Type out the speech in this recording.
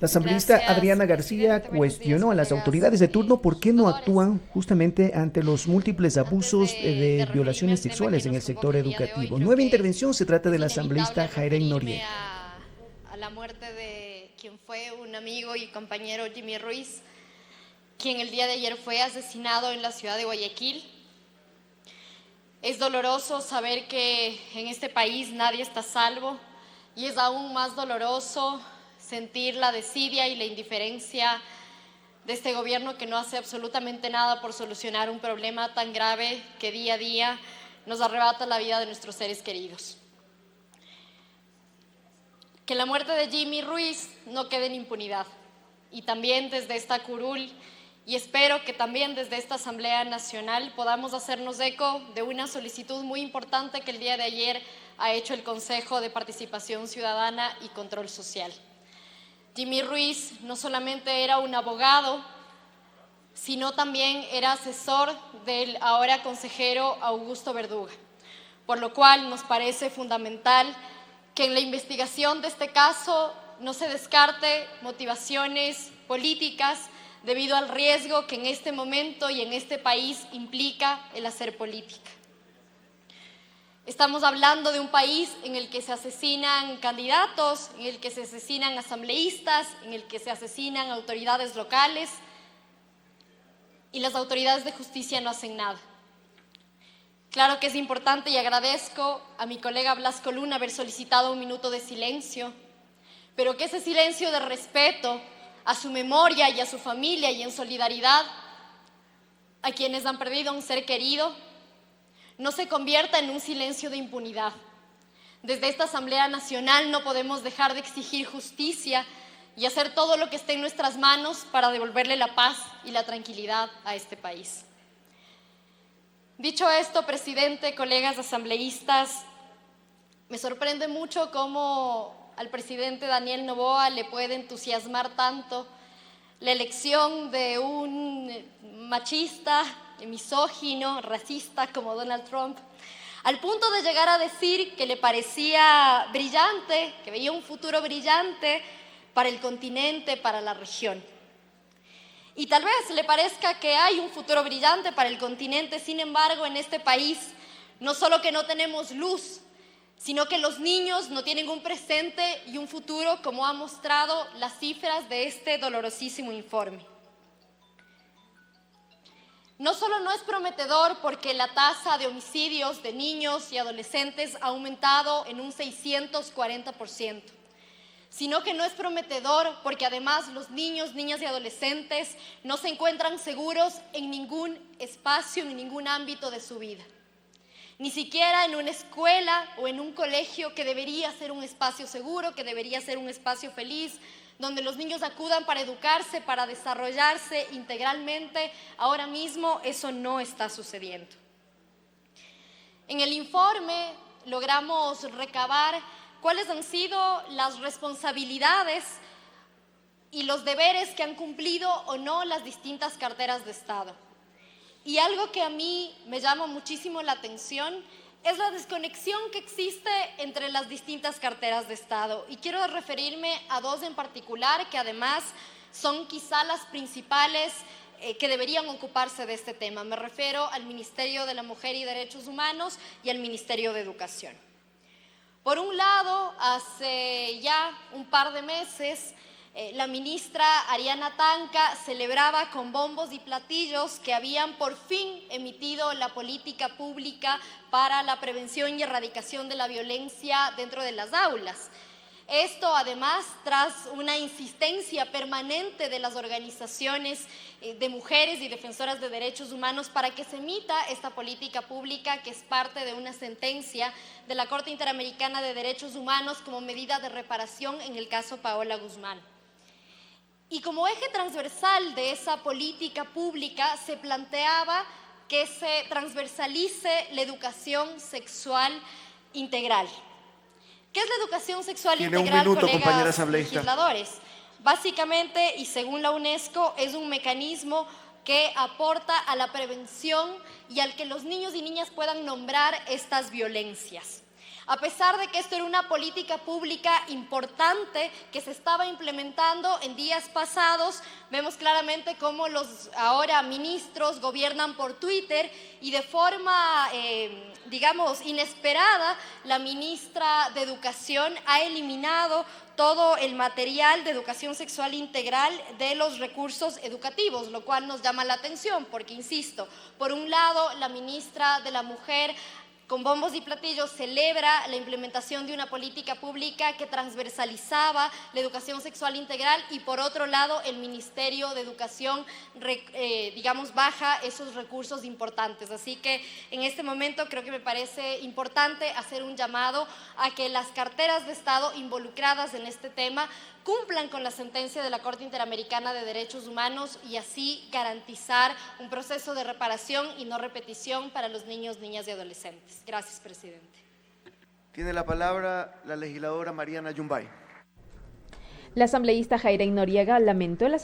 La asambleísta Gracias, Adriana García presidente. Buenos días, cuestionó a las colegas autoridades de turno por qué no legisladores. actúan justamente ante los múltiples Antes abusos de de referirme violaciones al tema que sexuales en nos el sector convoca el día de hoy, educativo. creo Nueva que intervención se trata es de la inevitable asambleísta Jairén referirme Noriega. a la muerte de quien fue un amigo y compañero, Jimmy Ruiz, quien el día de ayer fue asesinado en la ciudad de Guayaquil. Es doloroso saber que en este país nadie está a salvo, y es aún más doloroso sentir la desidia y la indiferencia de este gobierno que no hace absolutamente nada por solucionar un problema tan grave que día a día nos arrebata la vida de nuestros seres queridos. Que la muerte de Jimmy Ruiz no quede en impunidad, y también desde esta curul, y espero que también desde esta Asamblea Nacional podamos hacernos eco de una solicitud muy importante que el día de ayer ha hecho el Consejo de Participación Ciudadana y Control Social. Jimmy Ruiz no solamente era un abogado, sino también era asesor del ahora consejero Augusto Verduga, por lo cual nos parece fundamental que en la investigación de este caso no se descarte motivaciones políticas debido al riesgo que en este momento y en este país implica el hacer política. Estamos hablando de un país en el que se asesinan candidatos, en el que se asesinan asambleístas, en el que se asesinan autoridades locales, y las autoridades de justicia no hacen nada. Claro que es importante, y agradezco a mi colega Blasco Luna haber solicitado un minuto de silencio, pero que ese silencio de respeto a su memoria y a su familia, y en solidaridad a quienes han perdido a un ser querido, no se convierta en un silencio de impunidad. Desde esta Asamblea Nacional no podemos dejar de exigir justicia y hacer todo lo que esté en nuestras manos para devolverle la paz y la tranquilidad a este país. Dicho esto, presidente, colegas asambleístas, me sorprende mucho cómo al presidente Daniel Noboa le puede entusiasmar tanto la elección de un machista, misógino, racista como Donald Trump, al punto de llegar a decir que le parecía brillante, que veía un futuro brillante para el continente, para la región. Y tal vez le parezca que hay un futuro brillante para el continente, sin embargo, en este país no solo que no tenemos luz, sino que los niños no tienen un presente y un futuro, como han mostrado las cifras de este dolorosísimo informe. No solo no es prometedor porque la tasa de homicidios de niños y adolescentes ha aumentado en un 640%, sino que no es prometedor porque además los niños, niñas y adolescentes no se encuentran seguros en ningún espacio, en ningún ámbito de su vida. Ni siquiera en una escuela o en un colegio que debería ser un espacio seguro, que debería ser un espacio feliz, donde los niños acudan para educarse, para desarrollarse integralmente. Ahora mismo eso no está sucediendo. En el informe logramos recabar cuáles han sido las responsabilidades y los deberes que han cumplido o no las distintas carteras de Estado. Y algo que a mí me llama muchísimo la atención es la desconexión que existe entre las distintas carteras de Estado. Y quiero referirme a dos en particular que además son quizá las principales que deberían ocuparse de este tema. Me refiero al Ministerio de la Mujer y Derechos Humanos y al Ministerio de Educación. Por un lado, hace ya un par de meses, la ministra Ariana Tanca celebraba con bombos y platillos que habían por fin emitido la política pública para la prevención y erradicación de la violencia dentro de las aulas. Esto además tras una insistencia permanente de las organizaciones de mujeres y defensoras de derechos humanos para que se emita esta política pública, que es parte de una sentencia de la Corte Interamericana de Derechos Humanos como medida de reparación en el caso Paola Guzmán. Y como eje transversal de esa política pública se planteaba que se transversalice la educación sexual integral. ¿Qué es la educación sexual Tiene integral, un minuto, colegas compañera asambleísta. legisladores? Básicamente, y según la UNESCO, es un mecanismo que aporta a la prevención y al que los niños y niñas puedan nombrar estas violencias. A pesar de que esto era una política pública importante que se estaba implementando en días pasados, vemos claramente cómo los ahora ministros gobiernan por Twitter y de forma, digamos, inesperada, la ministra de Educación ha eliminado todo el material de educación sexual integral de los recursos educativos, lo cual nos llama la atención porque, insisto, por un lado, la ministra de la Mujer con bombos y platillos celebra la implementación de una política pública que transversalizaba la educación sexual integral y por otro lado el Ministerio de Educación, digamos, baja esos recursos importantes. Así que en este momento creo que me parece importante hacer un llamado a que las carteras de Estado involucradas en este tema cumplan con la sentencia de la Corte Interamericana de Derechos Humanos y así garantizar un proceso de reparación y no repetición para los niños, niñas y adolescentes. Gracias, presidente. Tiene la palabra la legisladora Mariana Yumbay. La asambleísta Jairén Noriega lamentó el